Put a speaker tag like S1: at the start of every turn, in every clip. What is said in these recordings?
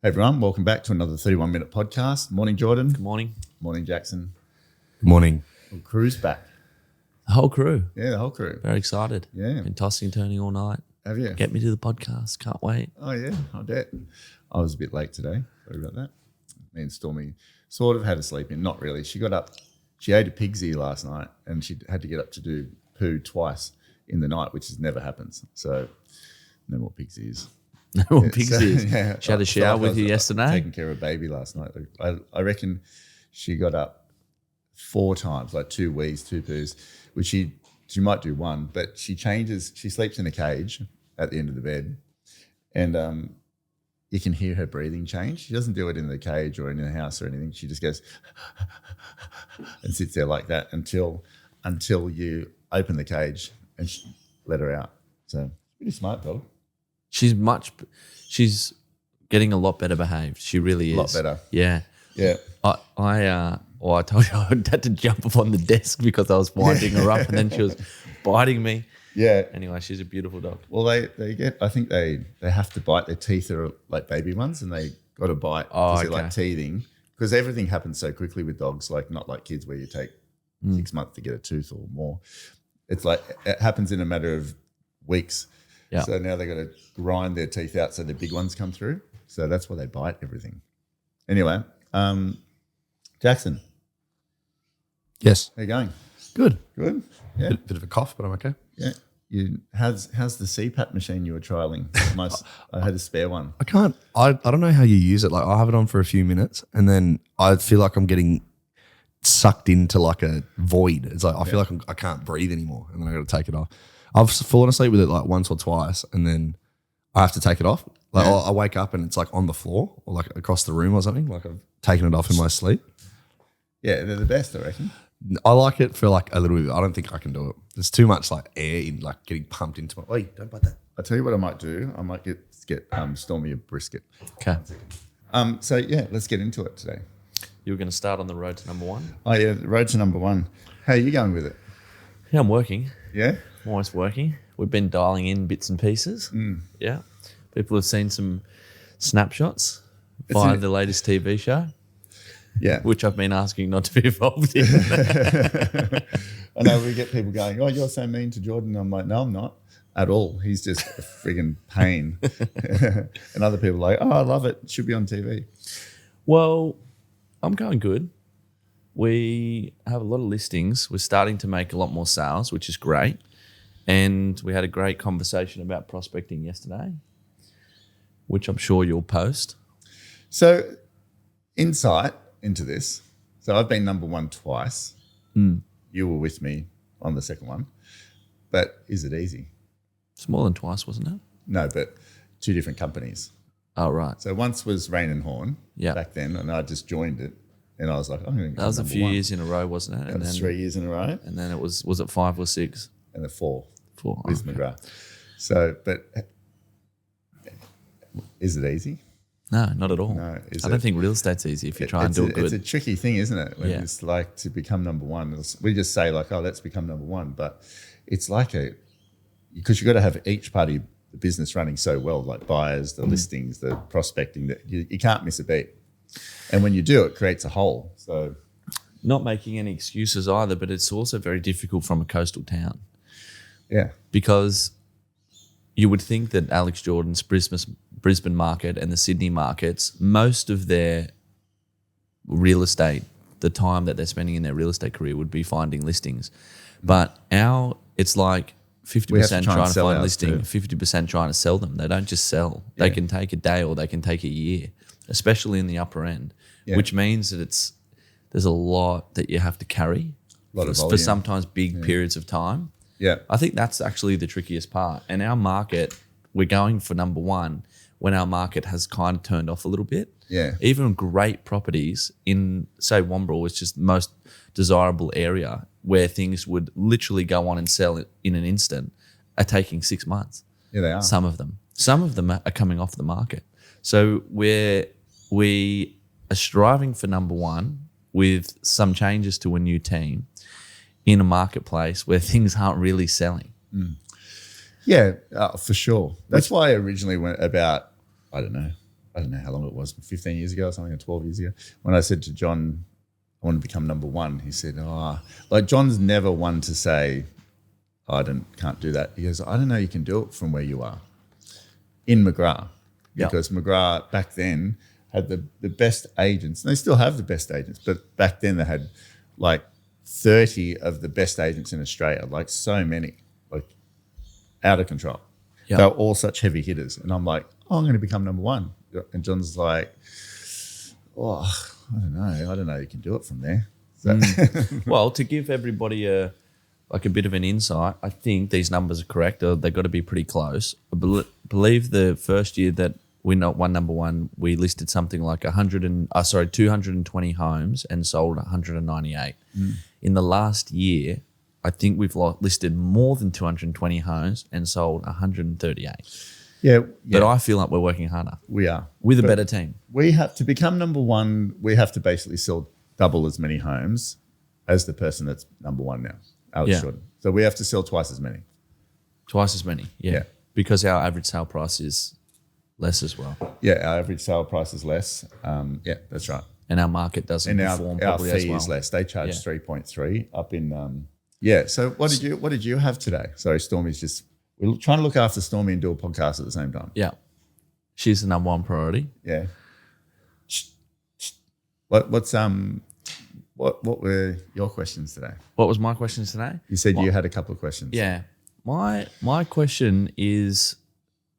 S1: Hey everyone, welcome back to another 31-minute podcast. Morning, Jordan.
S2: Good morning.
S1: Morning, Jackson.
S3: Good morning.
S1: Well, crew's back.
S2: The whole crew.
S1: Yeah, the whole crew.
S2: Very excited.
S1: Yeah.
S2: Been tossing and turning all night.
S1: Have you?
S2: Get me to the podcast. Can't wait.
S1: Oh yeah, I bet. I was a bit late today. Sorry about that. Me and Stormy sort of had a sleep in. Not really. She got up. She ate a pig's ear last night, and she had to get up to do poo twice in the night, which never happens. So no more pig's ears.
S2: No more pigs
S1: So,
S2: ears.
S1: yeah,
S2: She had a
S1: I
S2: shower
S1: was
S2: with you yesterday.
S1: Taking care of a baby last night. I reckon she got up 4 times, like 2 wees, 2 poos, which she might do one, but she sleeps in a cage at the end of the bed, and you can hear her breathing change. She doesn't do it in the cage or in the house or anything. She just goes and sits there like that until you open the cage and let her out. So pretty smart dog.
S2: She's getting a lot better behaved. She really is.
S1: A lot better.
S2: Yeah.
S1: Yeah.
S2: I told you I had to jump up on the desk because I was winding her up, and then she was biting me.
S1: Yeah.
S2: Anyway, she's a beautiful dog.
S1: Well, I think they have to bite. Their teeth are like baby ones, and they got to bite because they're like teething. Because everything happens so quickly with dogs, like not like kids where you take 6 months to get a tooth or more. It's like it happens in a matter of weeks.
S2: Yeah.
S1: So now they got to grind their teeth out so the big ones come through. So that's why they bite everything. Anyway, Jackson,
S3: Yes.
S1: how you going?
S3: Good.
S1: Good. Yeah.
S3: Bit of a cough, but I'm okay.
S1: Yeah. How's the CPAP machine you were trialing? I had a spare one.
S3: I don't know how you use it. Like I have it on for a few minutes and then I feel like I'm getting sucked into like a void. It's like I feel like I can't breathe anymore and then I got to take it off. I've fallen asleep with it like once or twice and then I have to take it off. Like I wake up and it's like on the floor or like across the room or something. Like I've taken it off in my sleep.
S1: Yeah, they're the best, I reckon.
S3: I like it for like a little bit. I don't think I can do it. There's too much like air in like getting pumped into my. Wait, don't bite that.
S1: I'll tell you what I might do. I might get Stormy a brisket.
S2: Okay.
S1: So yeah, let's get into it today.
S2: You were going to start on the road to number 1?
S1: Oh yeah, the road to number 1. How are you going with it?
S2: Yeah, I'm working.
S1: Yeah.
S2: I'm always working. We've been dialing in bits and pieces. Yeah. People have seen some snapshots via the latest TV show.
S1: Yeah.
S2: Which I've been asking not to be involved in.
S1: I know we get people going, oh, you're so mean to Jordan. I'm like, no, I'm not at all. He's just a friggin' pain. And other people are like, oh, I love it. It should be on TV.
S2: Well, I'm going good. We have a lot of listings. We're starting to make a lot more sales, which is great. And we had a great conversation about prospecting yesterday, which I'm sure you'll post.
S1: So insight into this. So I've been number 1 twice. You were with me on the second one. But is it easy?
S2: It's more than twice, wasn't it?
S1: No, but 2 different companies.
S2: Oh, right.
S1: So once was Rain and Horn back then, and I just joined it. And I was like, I'm going to
S2: That was a few years in a row, wasn't it?
S1: And then 3 years in a row.
S2: And then it was it 5 or 6?
S1: And the 4.
S2: 4.
S1: With McGrath. So, but is it easy?
S2: No, not at all.
S1: No,
S2: I don't think real estate's easy if you try and do it good.
S1: It's a tricky thing, isn't it? When it's like to become number 1. We just say like, oh, let's become number 1. But it's like because you've got to have each part of the business running so well, like buyers, the listings, the prospecting, that you can't miss a beat. And when you do, it creates a hole. So,
S2: not making any excuses either, but it's also very difficult from a coastal town.
S1: Yeah.
S2: Because you would think that Alex Jordan's Brisbane market and the Sydney markets, most of their real estate, the time that they're spending in their real estate career would be finding listings. But it's like 50% trying to find listing, 50% trying to sell them. They don't just sell. Yeah. They can take a day or they can take a year, especially in the upper end, which means that there's a lot that you have to carry for sometimes big periods of time.
S1: Yeah.
S2: I think that's actually the trickiest part. And our market, we're going for number 1 when our market has kind of turned off a little bit.
S1: Yeah.
S2: Even great properties in, say, Wombrel, which is the most desirable area where things would literally go on and sell in an instant, are taking 6 months.
S1: Yeah, they are.
S2: Some of them are coming off the market. So we are striving for number 1 with some changes to a new team in a marketplace where things aren't really selling.
S1: Yeah, for sure. That's why I originally went about, I don't know, I don't know how long it was, 15 years ago or something, or 12 years ago, when I said to John, I want to become number one, he said, like John's never one to say, I can't do that. He goes, I don't know, you can do it from where you are in McGrath, because McGrath back then had the best agents. And they still have the best agents, but back then they had like 30 of the best agents in Australia, like so many, like out of control. They were all such heavy hitters. And I'm like, I'm going to become number one. And John's like, I don't know. You can do it from there. So.
S2: Well, to give everybody a bit of an insight, I think these numbers are correct. They've got to be pretty close. I believe the first year that we won number one, we listed something like 220 homes and sold 198. In the last year, I think we've listed more than 220 homes and sold 138.
S1: Yeah.
S2: But I feel like we're working harder.
S1: We are.
S2: With a better team.
S1: We have to become number one. We have to basically sell double as many homes as the person that's number one now, Alex Jordan. So we have to sell twice as many.
S2: Twice as many, yeah. Because our average sale price is less as well.
S1: Yeah, our average sale price is less. Yeah, that's right.
S2: And our market doesn't perform probably as well.
S1: Our fee is less. They charge 3.3 up in. So what did you have today? Sorry, Stormy's just. We're trying to look after Stormy and do a podcast at the same time.
S2: Yeah, she's the number one priority.
S1: Yeah. What were your questions today?
S2: What was my questions today?
S1: You said you had a couple of questions.
S2: Yeah, my question is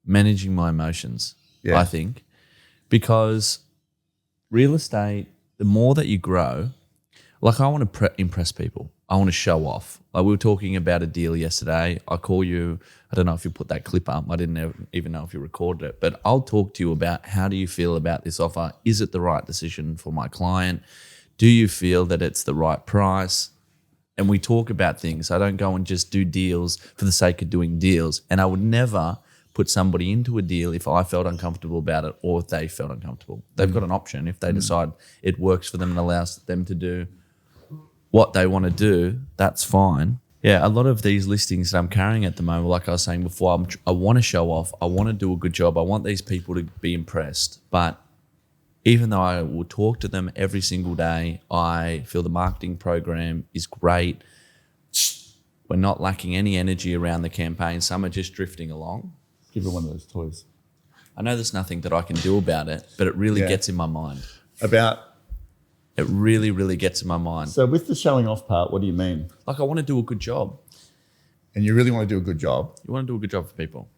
S2: managing my emotions.
S1: Yeah.
S2: I think, because real estate, the more that you grow, like I want to impress people. I want to show off. Like we were talking about a deal yesterday. I call you. I don't know if you put that clip up. I didn't even know if you recorded it. But I'll talk to you about how do you feel about this offer? Is it the right decision for my client? Do you feel that it's the right price? And we talk about things. I don't go and just do deals for the sake of doing deals. And I would never put somebody into a deal if I felt uncomfortable about it or if they felt uncomfortable. They've got an option. If they decide it works for them and allows them to do what they want to do, that's fine. Yeah, a lot of these listings that I'm carrying at the moment, like I was saying before, I want to show off. I want to do a good job. I want these people to be impressed. But even though I will talk to them every single day, I feel the marketing program is great. We're not lacking any energy around the campaign. Some are just drifting along.
S1: Give her one of those toys.
S2: I know there's nothing that I can do about it, but it really gets in my mind. It really, really gets in my mind.
S1: So with the showing off part, what do you mean?
S2: Like I want to do a good job.
S1: And you really want to do a good job?
S2: You want to do a good job for people.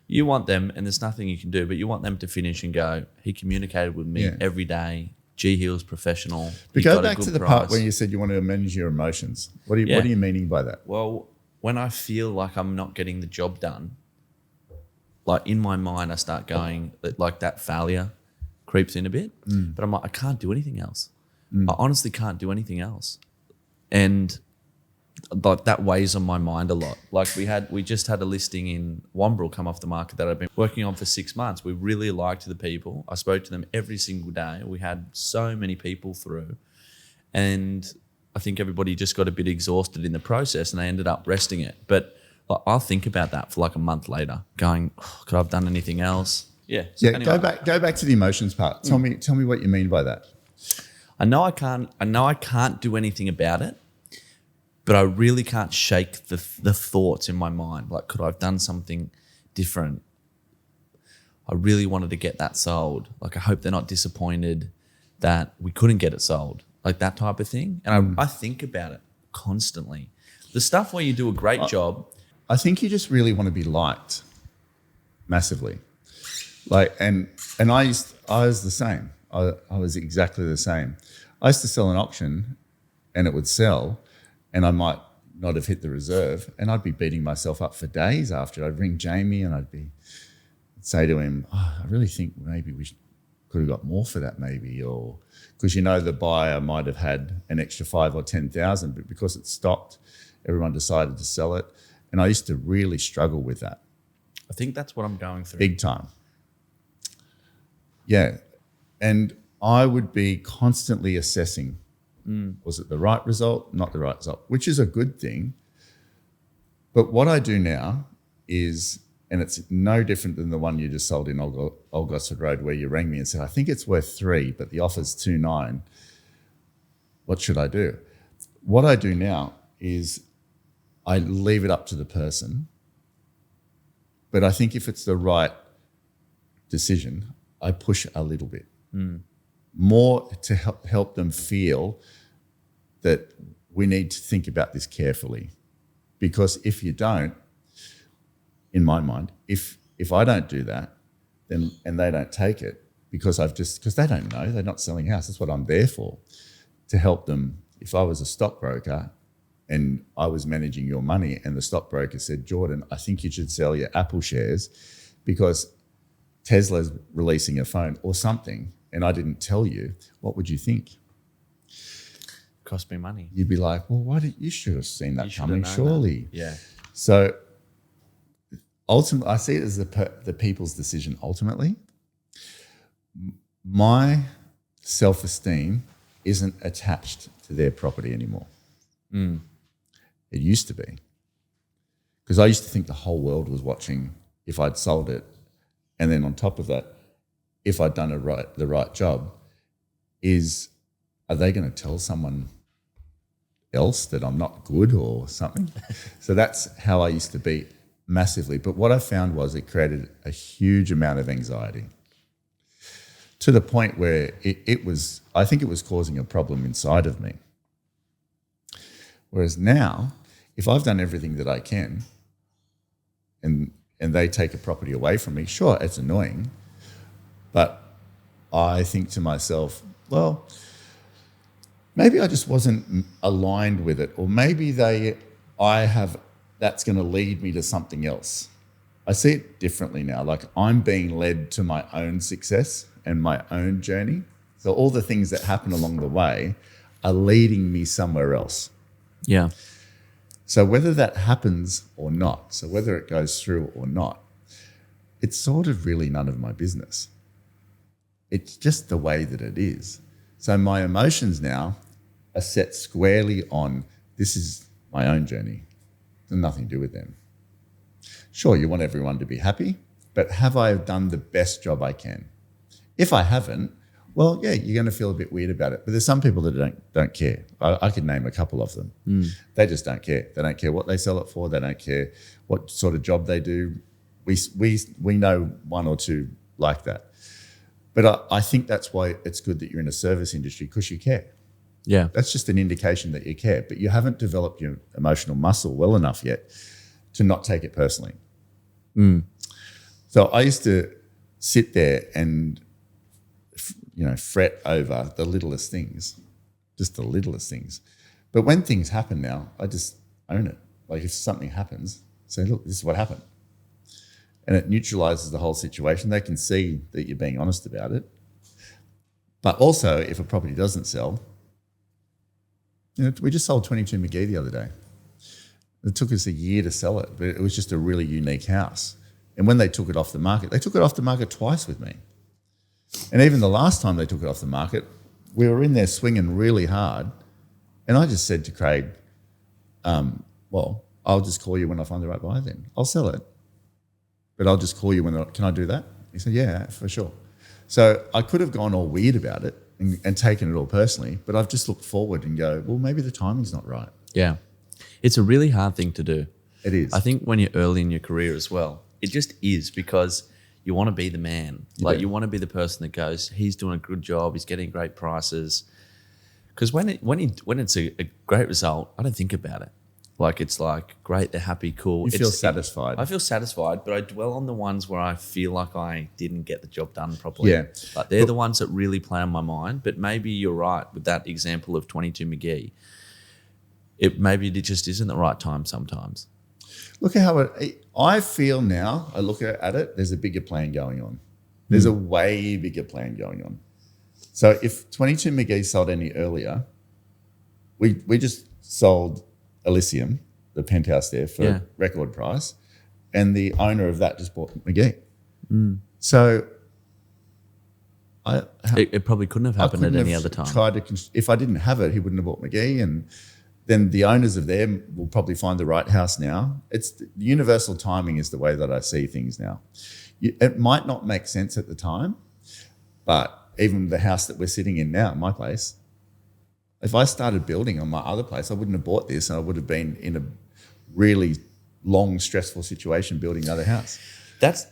S2: You want them, and there's nothing you can do, but you want them to finish and go, he communicated with me every day. G Hill's professional.
S1: But go back to the part where you said you want to manage your emotions. What are you meaning by that?
S2: Well, when I feel like I'm not getting the job done, like in my mind, I start going, like that failure creeps in a bit, but I'm like, I can't do anything else. I honestly can't do anything else. And like that weighs on my mind a lot. Like we just had a listing in Wambrel come off the market that I've been working on for 6 months. We really liked the people. I spoke to them every single day. We had so many people through. And I think everybody just got a bit exhausted in the process and they ended up resting it. But like, I'll think about that for like a month later, going, could I have done anything else? Yeah. So anyway.
S1: Go back to the emotions part. Tell me what you mean by that.
S2: I know I can't do anything about it, but I really can't shake the thoughts in my mind. Like, could I have done something different? I really wanted to get that sold. Like, I hope they're not disappointed that we couldn't get it sold. Like that type of thing. And I think about it constantly. The stuff where you do a great job.
S1: I think you just really want to be liked massively. Like, and I was the same. I was exactly the same. I used to sell an auction and it would sell and I might not have hit the reserve and I'd be beating myself up for days after. I'd ring Jamie and I'd say to him, I really think maybe we could have got more for that maybe, or because the buyer might have had an extra 5,000 or 10,000, but because it stopped, everyone decided to sell it. And I used to really struggle with that.
S2: I think that's what I'm going through.
S1: Big time. Yeah. And I would be constantly assessing, was it the right result, not the right result, which is a good thing. But what I do now is and it's no different than the one you just sold in Old Gosford Road, where you rang me and said, I think it's worth 3, but the offer's 2.9. What should I do? What I do now is I leave it up to the person. But I think if it's the right decision, I push a little bit. More to help them feel that we need to think about this carefully. Because if you don't, in my mind, if I don't do that, then and they don't take it, because they don't know, they're not selling house. That's what I'm there for, to help them. If I was a stockbroker and I was managing your money and the stockbroker said, Jordan, I think you should sell your Apple shares because Tesla's releasing a phone or something, and I didn't tell you, what would you think?
S2: Cost me money.
S1: You'd be like, well, you should have seen that coming,
S2: known
S1: surely.
S2: that. Yeah.
S1: So ultimately, I see it as the people's decision ultimately. My self-esteem isn't attached to their property anymore. It used to be. Because I used to think the whole world was watching if I'd sold it. And then on top of that, if I'd done the right job, are they going to tell someone else that I'm not good or something? So that's how I used to be massively. But what I found was it created a huge amount of anxiety, to the point where I think it was causing a problem inside of me. Whereas now, if I've done everything that I can and they take a property away from me, sure, it's annoying, but I think to myself, well, maybe I just wasn't aligned with it, or maybe that's going to lead me to something else. I see it differently now. Like, I'm being led to my own success and my own journey. So all the things that happen along the way are leading me somewhere else.
S2: Yeah.
S1: So whether that happens or not, so whether it goes through or not, it's sort of really none of my business. It's just the way that it is. So my emotions now are set squarely on, this is my own journey. It's nothing to do with them. Sure, you want everyone to be happy, but have I done the best job I can? If I haven't, well, yeah, you're going to feel a bit weird about it. But there's some people that don't care. I could name a couple of them. They just don't care. They don't care what they sell it for. They don't care what sort of job they do. We know one or two like that. But I think that's why it's good that you're in a service industry, because you care.
S2: Yeah.
S1: That's just an indication that you care. But you haven't developed your emotional muscle well enough yet to not take it personally. So I used to sit there and fret over the littlest things, just the littlest things. But when things happen now, I just own it. Like, if something happens, say, look, this is what happened. And it neutralizes the whole situation. They can see that you're being honest about it. But also, if a property doesn't sell, we just sold 22 McGee the other day. It took us a year to sell it, but it was just a really unique house. And when they took it off the market, they took it off the market twice with me. And even the last time they took it off the market, we were in there swinging really hard. And I just said to Craig, well, I'll just call you when I find the right buyer then. I'll sell it. But I'll just call you can I do that? He said, yeah, for sure. So I could have gone all weird about it and taken it all personally, but I've just looked forward and go, well, maybe the timing's not right.
S2: Yeah. It's a really hard thing to do.
S1: It is.
S2: I think when you're early in your career as well, it just is, because you want to be the man. You want to be the person that goes, he's doing a good job, he's getting great prices. Because when it's a great result, I don't think about it. Like, it's like, great, they're happy, cool.
S1: You feel satisfied.
S2: I feel satisfied, but I dwell on the ones where I feel like I didn't get the job done properly.
S1: Yeah.
S2: Like, they're the ones that really play on my mind. But maybe you're right with that example of 22 McGee. Maybe it just isn't the right time sometimes.
S1: Look at how I feel now. I look at it, there's a bigger plan going on. There's a way bigger plan going on. So if 22 McGee sold any earlier, we just sold Elysium, the penthouse there, for record price, and the owner of that just bought McGee. So
S2: it probably couldn't have happened at any other time.
S1: If I didn't have it, he wouldn't have bought McGee, and then the owners of them will probably find the right house now. It's the universal timing is the way that I see things now. It might not make sense at the time, but even the house that we're sitting in now, my place, if I started building on my other place, I wouldn't have bought this, and I would have been in a really long, stressful situation building another house.
S2: That's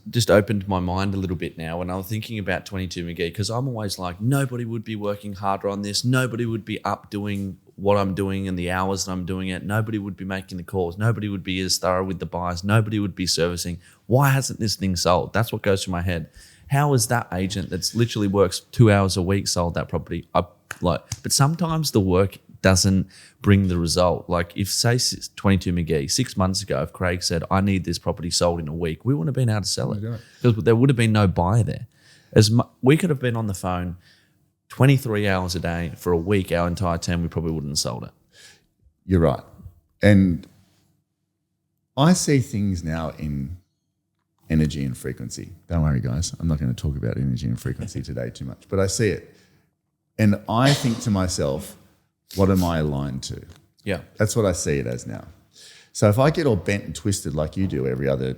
S2: just opened my mind a little bit now when I was thinking about 22 McGee, because I'm always like, nobody would be working harder on this. Nobody would be up doing what I'm doing and the hours that I'm doing it. Nobody would be making the calls. Nobody would be as thorough with the buyers. Nobody would be servicing. Why hasn't this thing sold? That's what goes through my head. How is that agent that's literally works 2 hours a week sold that property? But sometimes the work doesn't bring the result. Like if, say, 22 McGee, 6 months ago, if Craig said, I need this property sold in a week, we wouldn't have been able to sell it because there would have been no buyer there. We could have been on the phone 23 hours a day for a week, our entire team, we probably wouldn't have sold it.
S1: You're right. And I see things now in energy and frequency. Don't worry, guys. I'm not going to talk about energy and frequency today too much, but I see it. And I think to myself, what am I aligned to?
S2: Yeah.
S1: That's what I see it as now. So if I get all bent and twisted like you do every other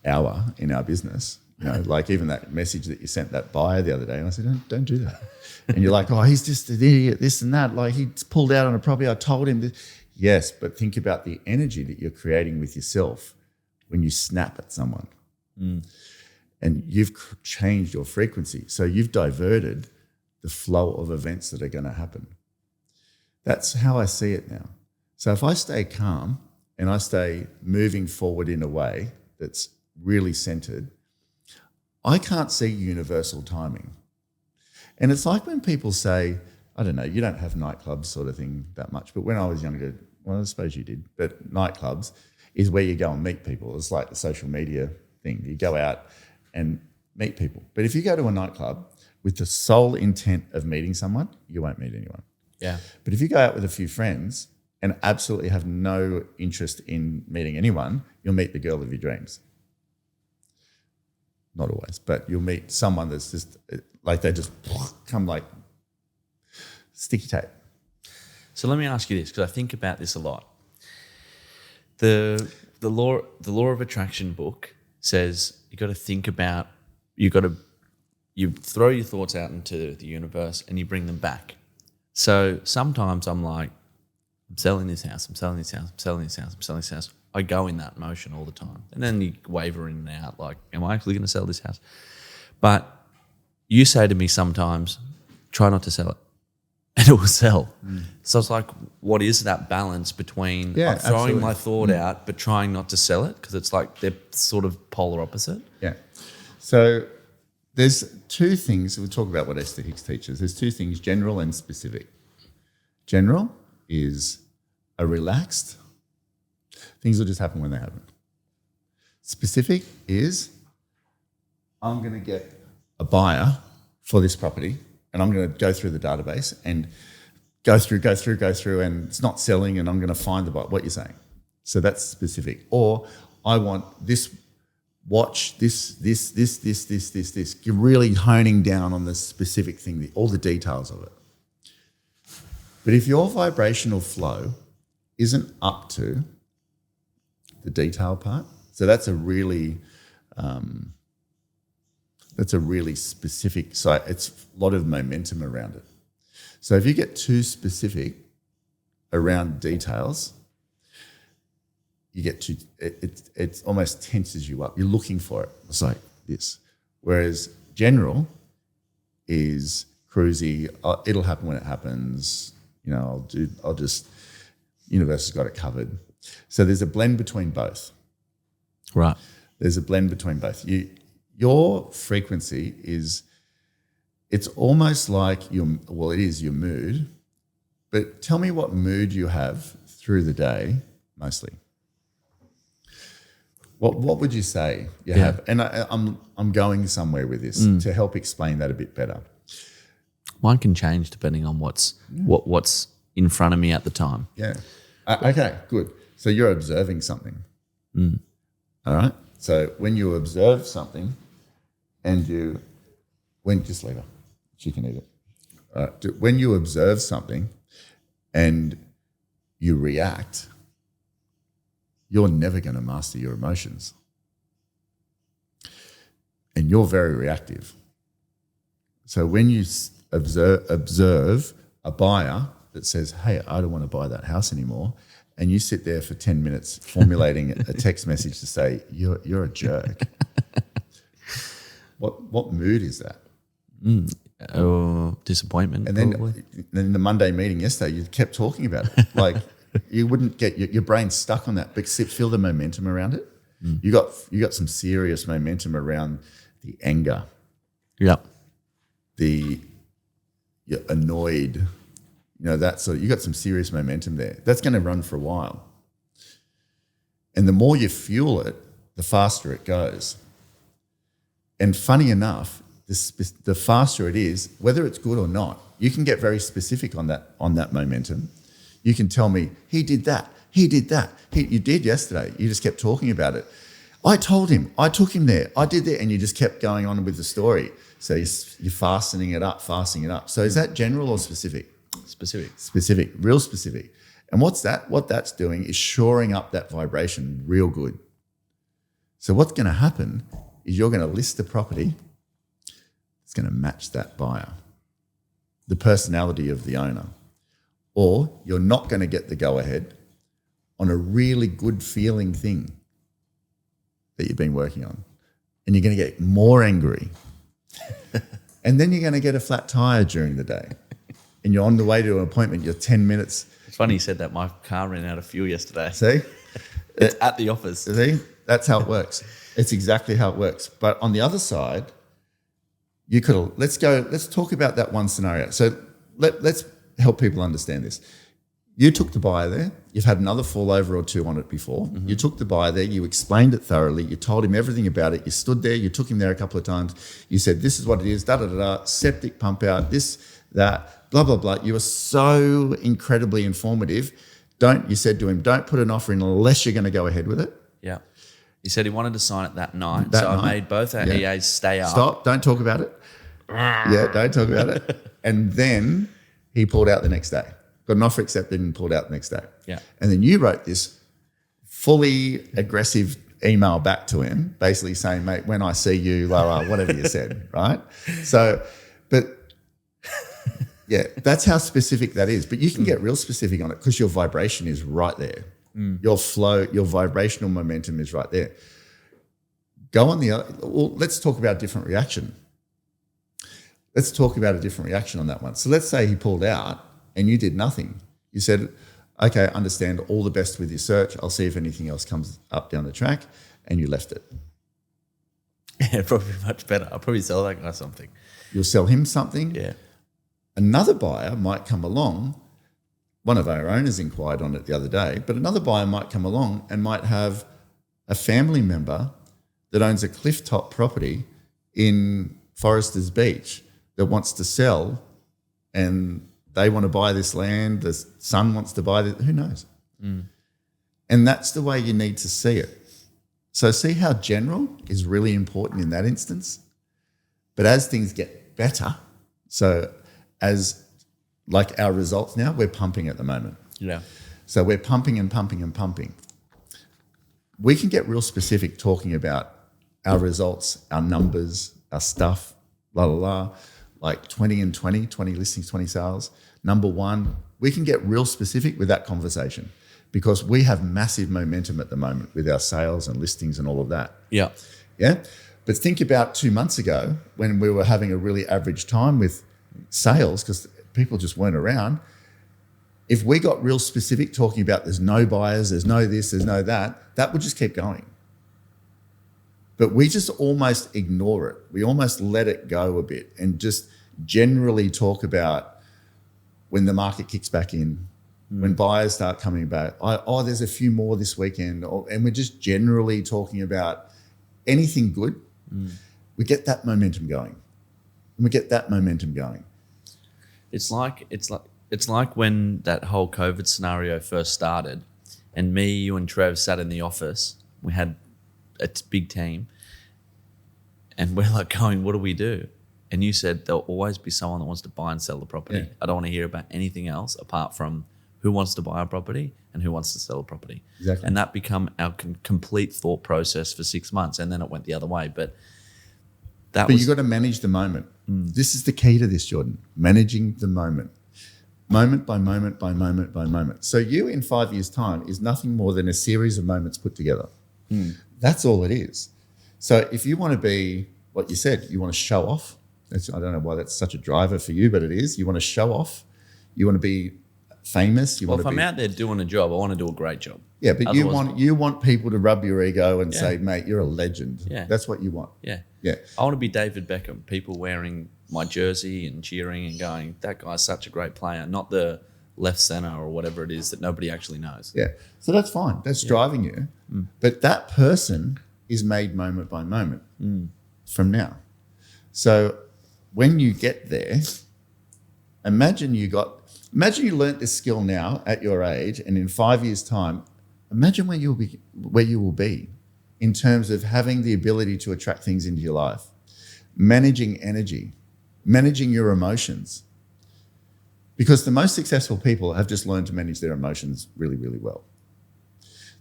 S1: hour in our business, like even that message that you sent that buyer the other day, and I said, don't do that. And you're like, oh, he's just an idiot, this and that. Like he pulled out on a property. I told him this. Yes, but think about the energy that you're creating with yourself when you snap at someone. And you've changed your frequency. So you've diverted the flow of events that are going to happen. That's how I see it now. So if I stay calm and I stay moving forward in a way that's really centered, I can't see universal timing. And it's like when people say, I don't know, you don't have nightclubs sort of thing that much, but when I was younger, well, I suppose you did, but nightclubs is where you go and meet people. It's like the social media thing. You go out and meet people. But if you go to a nightclub with the sole intent of meeting someone, you won't meet anyone.
S2: Yeah.
S1: But if you go out with a few friends and absolutely have no interest in meeting anyone, you'll meet the girl of your dreams. Not always, but you'll meet someone that's just like they just come like sticky tape.
S2: So let me ask you this, because I think about this a lot. The law of attraction book says you got to think about, you throw your thoughts out into the universe and you bring them back. So sometimes I'm like, I'm selling this house, I'm selling this house, I'm selling this house, I'm selling this house. I go in that motion all the time. And then you waver in and out, like, am I actually going to sell this house? But you say to me sometimes, try not to sell it. And it will sell. So it's like, what is that balance between throwing
S1: absolutely.
S2: my thought out but trying not to sell it? Because it's like they're sort of polar opposite.
S1: Yeah. So there's two things. We'll talk about what Esther Hicks teaches. There's two things, general and specific. General is a relaxed, things will just happen when they happen. Specific is, I'm going to get a buyer for this property and I'm going to go through the database and go through, and it's not selling and I'm going to find the buyer, what you're saying. So that's specific. Or I want this watch, this. You're really honing down on the specific thing, all the details of it. But if your vibrational flow isn't up to the detail part, so that's a really specific site. It's a lot of momentum around it. So if you get too specific around details, you get too, it almost tenses you up. You're looking for it. It's like this. Whereas general is cruisy. It'll happen when it happens. I'll just, universe has got it covered. So there's a blend between both.
S2: Right.
S1: There's a blend between both. Your frequency is, it's almost like it is your mood, but tell me what mood you have through the day mostly. What would you say you have? And I'm going somewhere with this to help explain that a bit better.
S2: Mine can change depending on what's in front of me at the time.
S1: Yeah. Okay, good. So you're observing something. All right. So when you observe something and just leave her, she can eat it. When you observe something and you react, you're never going to master your emotions. And you're very reactive. So when you observe a buyer that says, hey, I don't want to buy that house anymore, and you sit there for 10 minutes formulating a text message to say, you're a jerk. What mood is that?
S2: Disappointment,
S1: And
S2: probably.
S1: then in the Monday meeting yesterday, you kept talking about it. Like you wouldn't get your brain stuck on that, but feel the momentum around it. You got some serious momentum around the anger.
S2: Yeah.
S1: You're annoyed. That sort of, you got some serious momentum there. That's going to run for a while. And the more you fuel it, the faster it goes. And funny enough, the faster it is, whether it's good or not, you can get very specific on that momentum. You can tell me, he did that. You did yesterday. You just kept talking about it. I told him, I took him there, I did that, and you just kept going on with the story. So you're fastening it up. So is that general or specific? Specific, real specific. And what that's doing is shoring up that vibration real good. So what's going to happen is you're going to list the property. It's going to match that buyer, the personality of the owner. Or you're not going to get the go-ahead on a really good feeling thing that you've been working on. And you're going to get more angry. And then you're going to get a flat tire during the day. And you're on the way to an appointment, you're 10 minutes.
S2: It's funny you said that. My car ran out of fuel yesterday.
S1: See?
S2: It's at the office.
S1: See? That's how it works. It's exactly how it works. But on the other side, let's talk about that one scenario. So let's help people understand this. You took the buyer there. You've had another fallover or two on it before. Mm-hmm. You took the buyer there. You explained it thoroughly. You told him everything about it. You stood there. You took him there a couple of times. You said, this is what it is, da-da-da-da, septic pump out, this, that, blah, blah, blah. You were so incredibly informative. You said to him, don't put an offer in unless you're going to go ahead with it.
S2: Yeah. He said he wanted to sign it that night. I made both our EAs stay up.
S1: Stop. Don't talk about it. Don't talk about it. And then he pulled out the next day. Got an offer accepted and pulled out the next day.
S2: Yeah.
S1: And then you wrote this fully aggressive email back to him, basically saying, mate, when I see you, whatever you said, right? So, but yeah, that's how specific that is. But you can get real specific on it because your vibration is right there. Your flow, your vibrational momentum is right there. Go on let's talk about a different reaction. Let's talk about a different reaction on that one. So let's say he pulled out and you did nothing. You said, okay, understand, all the best with your search. I'll see if anything else comes up down the track, and you left it.
S2: Yeah, probably much better. I'll probably sell that guy something.
S1: You'll sell him something.
S2: Yeah.
S1: Another buyer might come along. One of our owners inquired on it the other day, but another buyer might come along and might have a family member that owns a clifftop property in Foresters Beach that wants to sell, and they want to buy this land, the son wants to buy this, who knows? And that's the way you need to see it. So see how general is really important in that instance. But as things get better, so as like our results now, we're pumping at the moment.
S2: Yeah.
S1: So we're pumping and pumping and pumping. We can get real specific talking about our results, our numbers, our stuff, la, la, la, like 20 and 20 listings, 20 sales. Number one, we can get real specific with that conversation because we have massive momentum at the moment with our sales and listings and all of that.
S2: Yeah.
S1: Yeah. But think about 2 months ago when we were having a really average time with sales because people just weren't around. If we got real specific talking about there's no buyers, there's no this, there's no that, that would just keep going. But we just almost ignore it. We almost let it go a bit and just generally talk about when the market kicks back in, when buyers start coming back. There's a few more this weekend. And we're just generally talking about anything good. We get that momentum going. And we get that momentum going.
S2: It's like when that whole COVID scenario first started and me, you and Trev sat in the office. We had a big team and we're like going, what do we do? And you said there'll always be someone that wants to buy and sell the property.
S1: Yeah.
S2: I don't want to hear about anything else apart from who wants to buy a property and who wants to sell a property.
S1: Exactly.
S2: And that become our complete thought process for 6 months, and then it went the other way. But
S1: you got to manage the moment. This is the key to this, Jordan. Managing the moment. Moment by moment by moment by moment. So you in 5 years' time is nothing more than a series of moments put together. That's all it is. So if you want to be what you said, you want to show off. I don't know why that's such a driver for you, but it is. You want to show off. You want to be famous.
S2: If I'm out there doing a job, I want to do a great job.
S1: Yeah, but you want people to rub your ego and say, mate, you're a legend.
S2: Yeah.
S1: That's what you want.
S2: Yeah.
S1: Yeah.
S2: I want to be David Beckham, people wearing my jersey and cheering and going, that guy's such a great player, not the left center or whatever it is that nobody actually knows.
S1: Yeah. So that's fine. That's driving you. But that person is made moment by moment from now. So when you get there, imagine you learnt this skill now at your age, and in 5 years' time, imagine where you will be in terms of having the ability to attract things into your life, managing energy, managing your emotions. Because the most successful people have just learned to manage their emotions really, really well.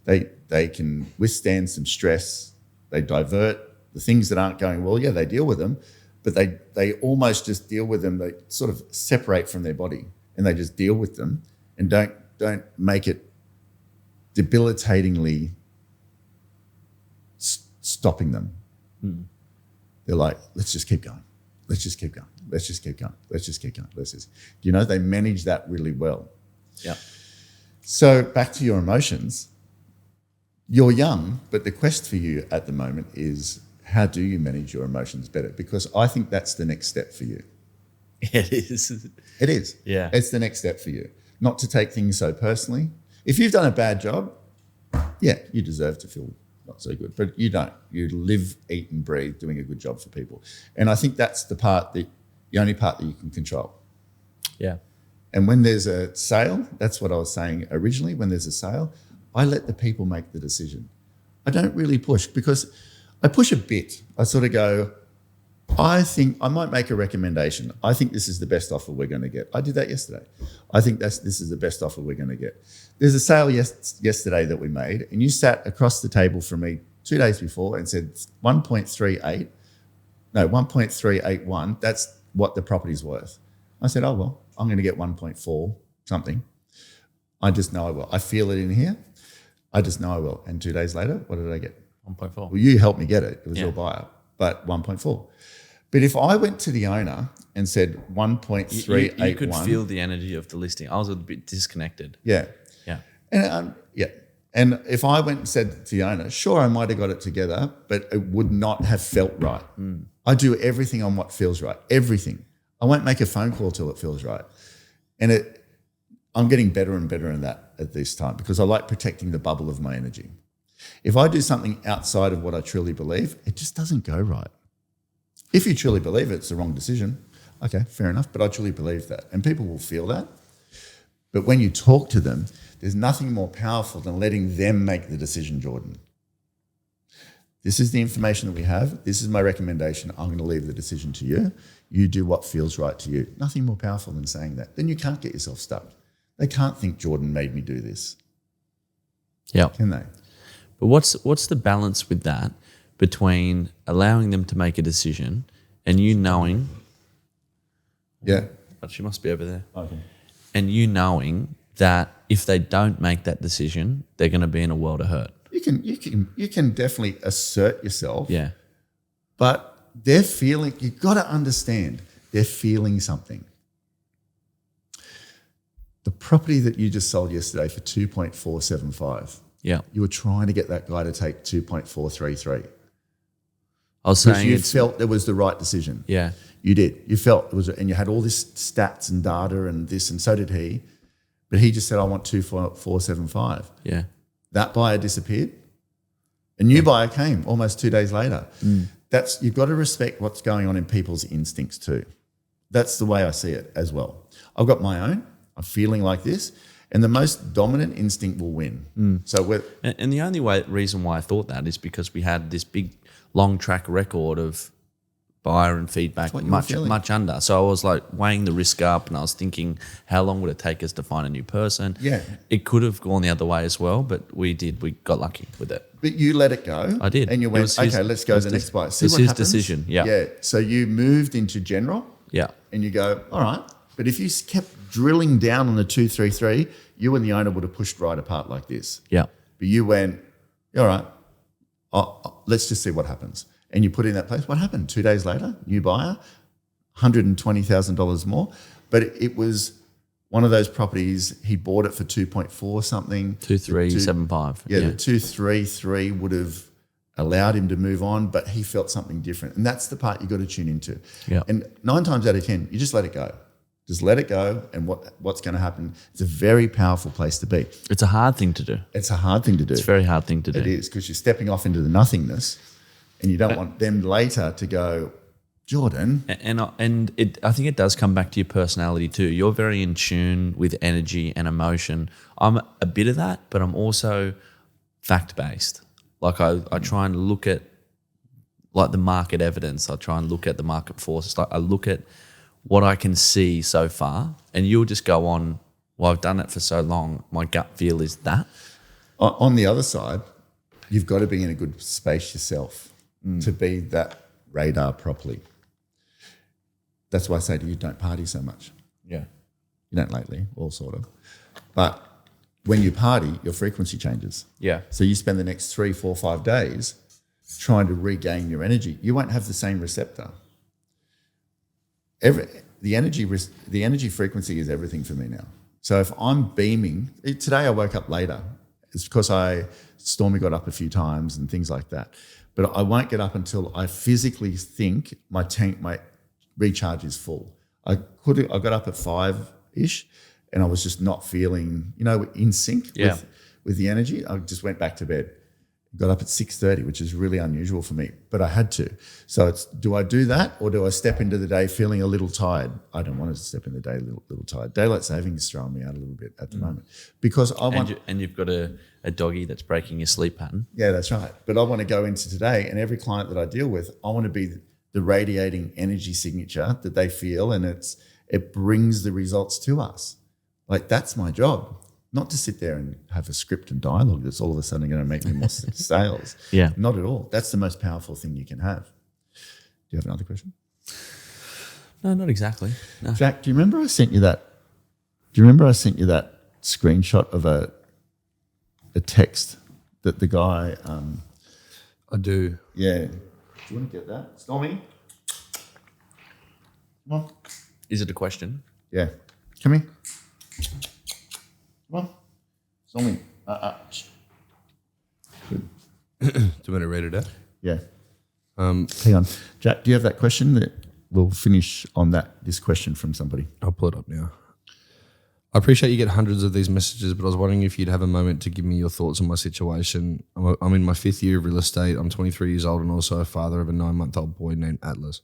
S1: They can withstand some stress. They divert the things that aren't going well. Yeah, they deal with them, but they almost just deal with them. They sort of separate from their body and they just deal with them and don't make it debilitatingly stopping them. They're like, let's just keep going. Let's just keep going. Let's just keep going. Let's just keep going. They manage that really well.
S2: Yeah.
S1: So back to your emotions. You're young, but the quest for you at the moment is how do you manage your emotions better? Because I think that's the next step for you.
S2: It is.
S1: It is.
S2: Yeah.
S1: It's the next step for you. Not to take things so personally. If you've done a bad job, yeah, you deserve to feel not so good, but you don't. You live, eat and breathe doing a good job for people. And I think that's the only part that you can control.
S2: Yeah.
S1: And when there's a sale, that's what I was saying originally, when there's a sale, I let the people make the decision. I don't really push because I push a bit. I sort of go, I think I might make a recommendation. I think this is the best offer we're going to get. I did that yesterday. I think this is the best offer we're going to get. There's a sale yesterday that we made, and you sat across the table from me 2 days before and said 1.381. That's what the property's worth. I said, oh, well, I'm going to get 1.4 something. I just know I will. I feel it in here. I just know I will. And 2 days later, what did I get?
S2: 1.4.
S1: Well, you helped me get it. It was your buyer, but 1.4. But if I went to the owner and said 1.381,
S2: you could feel the energy of the listing. I was a bit disconnected.
S1: Yeah.
S2: Yeah.
S1: And And if I went and said to the owner, sure, I might have got it together, but it would not have felt right. I do everything on what feels right. Everything. I won't make a phone call till it feels right. And I'm getting better and better in that at this time because I like protecting the bubble of my energy. If I do something outside of what I truly believe, it just doesn't go right. If you truly believe it's the wrong decision, okay, fair enough, but I truly believe that. And people will feel that. But when you talk to them, there's nothing more powerful than letting them make the decision, Jordan. This is the information that we have. This is my recommendation. I'm going to leave the decision to you. You do what feels right to you. Nothing more powerful than saying that. Then you can't get yourself stuck. They can't think Jordan made me do this.
S2: Yeah.
S1: Can they?
S2: But what's the balance with that between allowing them to make a decision and you knowing?
S1: Yeah.
S2: But she must be over there.
S1: Okay.
S2: And you knowing that if they don't make that decision, they're going to be in a world of hurt.
S1: You can definitely assert yourself.
S2: Yeah.
S1: But they're feeling, you've got to understand, they're feeling something. The property that you just sold yesterday for 2.475.
S2: Yeah.
S1: You were trying to get that guy to take 2.433.
S2: I was
S1: Because
S2: saying
S1: you felt it was the right decision.
S2: Yeah.
S1: You did. You felt it was, and you had all this stats and data and this, and so did he. But he just said, I want 2.475.
S2: Yeah.
S1: That buyer disappeared. A new buyer came almost 2 days later. You've got to respect what's going on in people's instincts too. That's the way I see it as well. I've got my own. I'm feeling like this, and the most dominant instinct will win. So,
S2: and the only reason why I thought that is because we had this big, long track record of buyer and feedback
S1: what you were feeling.
S2: much under. So I was like weighing the risk up, and I was thinking, how long would it take us to find a new person?
S1: Yeah.
S2: It could have gone the other way as well, but we got lucky with it.
S1: But you let it go.
S2: I did.
S1: And you
S2: It
S1: went,
S2: was his-
S1: okay, let's go to the next buyer. See
S2: it was
S1: what
S2: his
S1: happens.
S2: decision, yeah.
S1: Yeah. So you moved into general
S2: Yeah.
S1: and you go, all right. But if you kept drilling down on the 233, you and the owner would have pushed right apart like this.
S2: Yeah.
S1: But you went, all right, let's just see what happens. And you put in that place. What happened? 2 days later, new buyer, $120,000 more. But it was one of those properties, he bought it for 2.4 something.
S2: 2375.
S1: Yeah, the 233 would have allowed him to move on, but he felt something different. And that's the part you got to tune into.
S2: Yeah.
S1: And 9 times out of 10, you just let it go. Just let it go, and what's going to happen. It's a very powerful place to be.
S2: It's a hard thing to do.
S1: It's a hard thing to do.
S2: It's a very hard thing to do.
S1: It is, because you're stepping off into the nothingness, and you don't want them later to go, Jordan.
S2: And I think it does come back to your personality too. You're very in tune with energy and emotion. I'm a bit of that, but I'm also fact-based. Like I try and look at like the market evidence. I try and look at the market forces. Like I look at what I can see so far, and you'll just go on, well, I've done it for so long, my gut feel is that.
S1: On the other side, you've got to be in a good space yourself to be that radar properly. That's why I say to you, don't party so much.
S2: Yeah.
S1: You don't lately, all sort of. But when you party, your frequency changes.
S2: Yeah.
S1: So you spend the next 3, 4, 5 days trying to regain your energy. You won't have the same receptor. The energy frequency is everything for me now. So if I'm beaming, today I woke up later. It's because Stormy got up a few times and things like that. But I won't get up until I physically think my recharge is full. I got up at 5-ish and I was just not feeling, in sync with the energy. I just went back to bed. Got up at 6:30, which is really unusual for me, but I had to. So it's, do I do that, or do I step into the day feeling a little tired? I don't want to step in the day a little tired. Daylight savings is throwing me out a little bit at the moment because I want.
S2: And you've got a doggy that's breaking your sleep pattern.
S1: Yeah, that's right. But I want to go into today, and every client that I deal with, I want to be the radiating energy signature that they feel, and it brings the results to us. Like, that's my job. Not to sit there and have a script and dialogue that's all of a sudden going to make me more sales.
S2: Yeah.
S1: Not at all. That's the most powerful thing you can have. Do you have another question?
S2: No, not exactly. No.
S1: Jack, do you remember I sent you that? Do you remember I sent you that screenshot of a text that the guy?
S3: I do.
S1: Yeah. Do you want to get that, Stormy? Come on.
S2: Is it a question?
S1: Yeah. Come here. Come on. Stormy. Good.
S3: Do you want to read it out?
S1: Yeah. Hang on. Jack, do you have that question? That we'll finish on this question from somebody.
S3: I'll pull it up now. I appreciate you get hundreds of these messages, but I was wondering if you'd have a moment to give me your thoughts on my situation. I'm in my 5th year of real estate. I'm 23 years old and also a father of a 9-month-old boy named Atlas.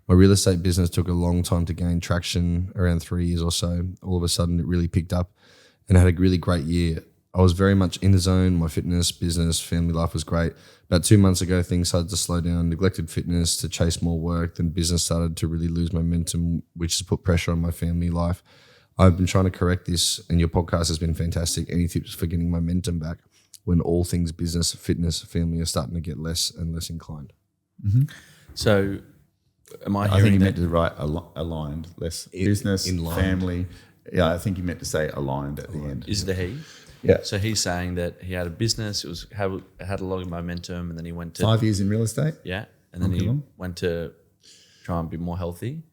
S3: My real estate business took a long time to gain traction, around 3 years or so. All of a sudden, it really picked up and I had a really great year. I was very much in the zone. My fitness, business, family life was great. About 2 months ago, things started to slow down, neglected fitness to chase more work. Then business started to really lose momentum, which has put pressure on my family life. I've been trying to correct this, and your podcast has been fantastic. Any tips for getting momentum back when all things business, fitness, family are starting to get less and less inclined?
S2: Mm-hmm. So am I
S1: I
S2: hearing
S1: think you
S2: that?
S1: meant to write aligned, less business,
S3: in line.
S1: family. Yeah, I think you meant to say aligned at the end.
S2: Is it a he?
S1: Yeah.
S2: So he's saying that he had a business, had a lot of momentum, and then he went to
S1: 5 years in real estate?
S2: and then
S1: Okay.
S2: he went to try and be more healthy,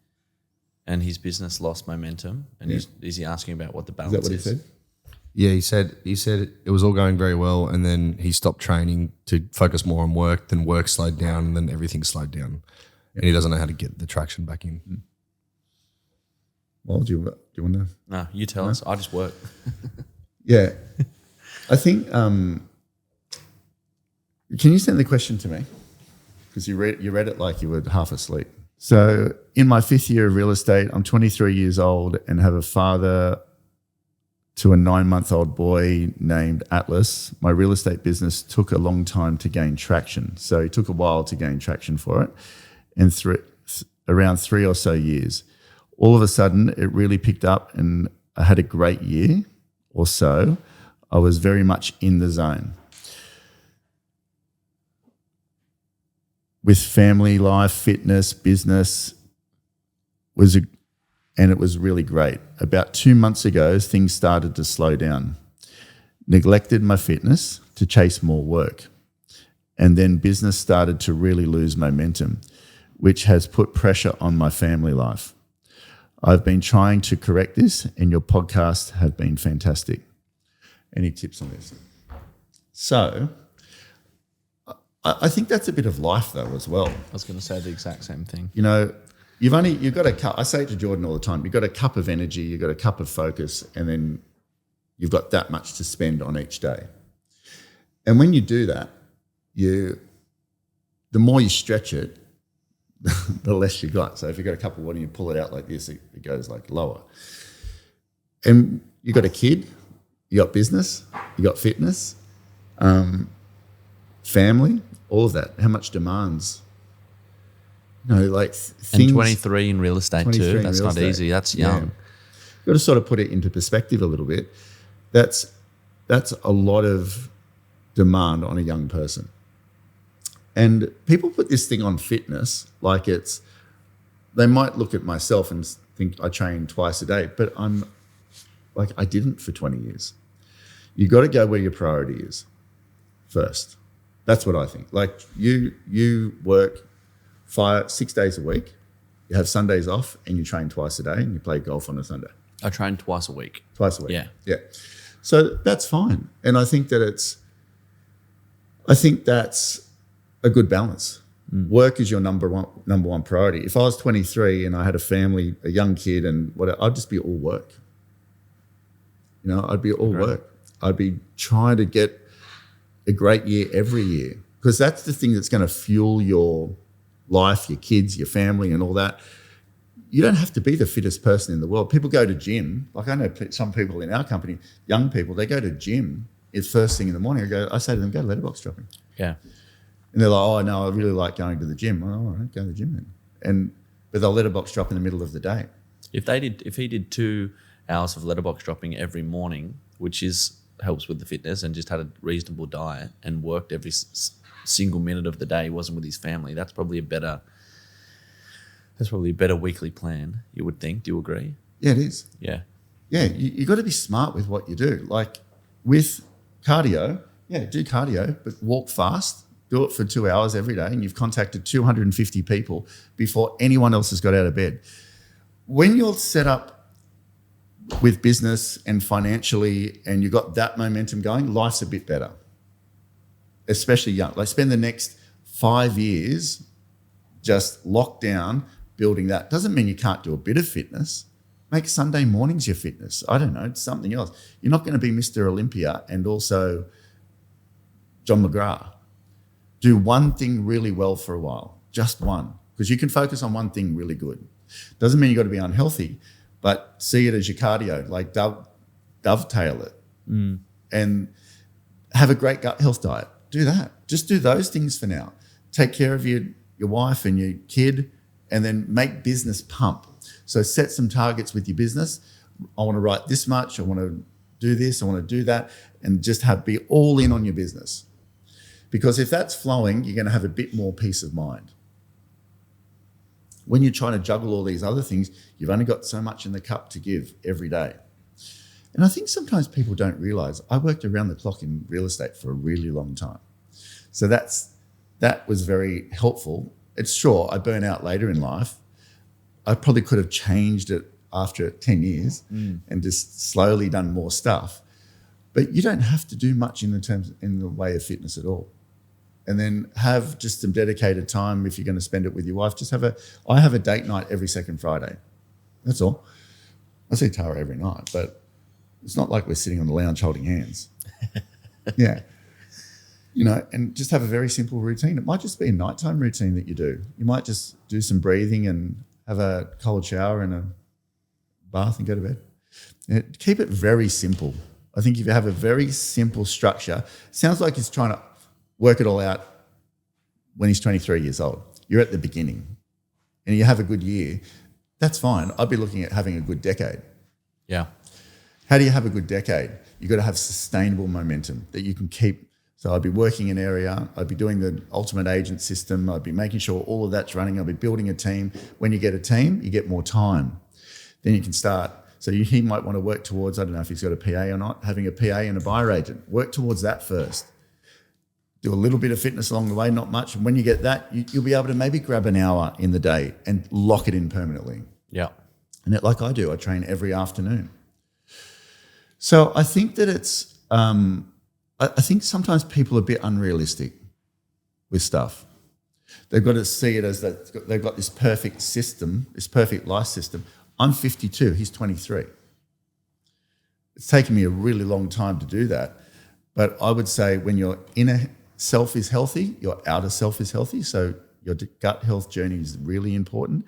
S2: and his business lost momentum. And is he asking about what the
S1: Is
S2: balance
S1: that what he said?
S3: Yeah, he said it was all going very well, and then he stopped training to focus more on work. Then work slowed down, and then everything slowed down, and he doesn't know how to get the traction back in.
S1: Well, do you want to?
S2: No, you tell us. I just work.
S1: Yeah. I think, can you send the question to me? Because you read it like you were half asleep. So in my 5th year of real estate, I'm 23 years old and have a father to a 9-month-old boy named Atlas. My real estate business took a long time to gain traction. So it took a while to gain traction for it. And around 3 or so years. All of a sudden, it really picked up and I had a great year or so. I was very much in the zone. With family life, fitness, business, and it was really great. About 2 months ago, things started to slow down. Neglected my fitness to chase more work. And then business started to really lose momentum, which has put pressure on my family life. I've been trying to correct this, and your podcasts have been fantastic. Any tips on this? So I think that's a bit of life though as well.
S2: I was going to say the exact same thing.
S1: You know, you've got a cup. I say it to Jordan all the time. You've got a cup of energy, you've got a cup of focus, and then you've got that much to spend on each day. And when you do that, the more you stretch it, the less you got. So if you've got a cup of water and you pull it out like this, it goes like lower. And you got a kid, you got business, you got fitness, family, all of that. How much demands? Like things.
S2: And 23 in real estate too. That's not easy. That's young.
S1: You've got to sort of put it into perspective a little bit. That's a lot of demand on a young person. And people put this thing on fitness like they might look at myself and think I train twice a day, but I didn't for 20 years. You got to go where your priority is first. That's what I think. Like you work 6 days a week, you have Sundays off, and you train twice a day, and you play golf on a Sunday.
S2: I train twice a week.
S1: Twice a week.
S2: Yeah.
S1: So that's fine. And I think that's a good balance. Work is your number one priority. If I was 23 and I had a family, a young kid, and whatever, I'd just be all work. I'd be all work. I'd be trying to get a great year every year, because that's the thing that's going to fuel your life, your kids, your family, and all that. You don't have to be the fittest person in the world. People go to gym. Like I know some people in our company, young people, they go to gym. It's first thing in the morning. I say to them, go letterbox dropping.
S2: Yeah.
S1: And they're like, oh, no, I really like going to the gym. Well, all right, go to the gym then. But they'll letterbox drop in the middle of the day.
S2: If he did 2 hours of letterbox dropping every morning, which helps with the fitness, and just had a reasonable diet and worked every single minute of the day, wasn't with his family, that's probably a better weekly plan, you would think. Do you agree?
S1: Yeah, it is.
S2: Yeah.
S1: Yeah, you got to be smart with what you do. Like with cardio, do cardio, but walk fast. Do it for 2 hours every day, and you've contacted 250 people before anyone else has got out of bed. When you're set up with business and financially and you've got that momentum going, life's a bit better, especially young. Like spend the next 5 years just locked down building that. Doesn't mean you can't do a bit of fitness. Make Sunday mornings your fitness. I don't know, it's something else. You're not going to be Mr. Olympia and also John McGrath. Do one thing really well for a while, just one, because you can focus on one thing really good. Doesn't mean you've got to be unhealthy, but see it as your cardio, like dovetail it and have a great gut health diet. Do that. Just do those things for now. Take care of your wife and your kid, and then make business pump. So set some targets with your business. I want to write this much. I want to do this. I want to do that, and just be all in on your business. Because if that's flowing, you're going to have a bit more peace of mind. When you're trying to juggle all these other things, you've only got so much in the cup to give every day. And I think sometimes people don't realise I worked around the clock in real estate for a really long time. So that was very helpful. It's sure I burn out later in life. I probably could have changed it after 10 years and just slowly done more stuff. But you don't have to do much in the way of fitness at all. And then have just some dedicated time if you're going to spend it with your wife. I have a date night every second Friday. That's all. I see Tara every night, but it's not like we're sitting on the lounge holding hands. Yeah. And just have a very simple routine. It might just be a nighttime routine that you do. You might just do some breathing and have a cold shower and a bath and go to bed. Keep it very simple. I think if you have a very simple structure, sounds like he's trying to work it all out when he's 23 years old. You're at the beginning. and you have a good year, that's fine. I'd be looking at having a good decade.
S2: Yeah.
S1: How do you have a good decade? You've got to have sustainable momentum that you can keep. So I'd be working an area, I'd be doing the ultimate agent system, I'd be making sure all of that's running, I'd be building a team. When you get a team, you get more time. Then you can start. So he might want to work towards, I don't know if he's got a PA or not, having a PA and a buyer agent. Work towards that first. Do a little bit of fitness along the way, not much. And when you get that, you'll be able to maybe grab an hour in the day and lock it in permanently.
S2: Yeah.
S1: And like I do, I train every afternoon. So I think that it's, I think sometimes people are a bit unrealistic with stuff. They've got to see it as that they've got this perfect system, this perfect life system. I'm 52, he's 23. It's taken me a really long time to do that. But I would say when your inner self is healthy, your outer self is healthy. So your gut health journey is really important.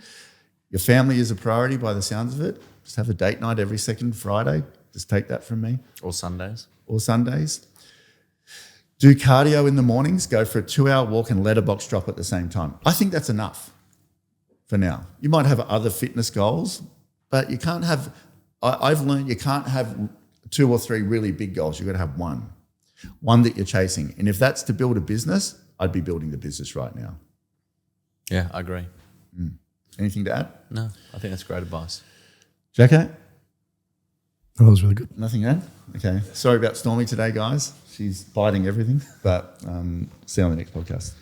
S1: Your family is a priority by the sounds of it. Just have a date night every second Friday. Just take that from me.
S2: Or Sundays.
S1: Or Sundays. Do cardio in the mornings. Go for a 2-hour walk and letterbox drop at the same time. I think that's enough for now. You might have other fitness goals, but you can't have, I've learned you can't have 2 or 3 really big goals. You've got to have one that you're chasing. And if that's to build a business, I'd be building the business right now.
S2: Yeah, I agree.
S1: Anything to add?
S2: No, I think that's great advice.
S1: Jacko?
S3: That was really good.
S1: Nothing to add? Okay. Sorry about Stormy today, guys. She's biting everything, but see you on the next podcast.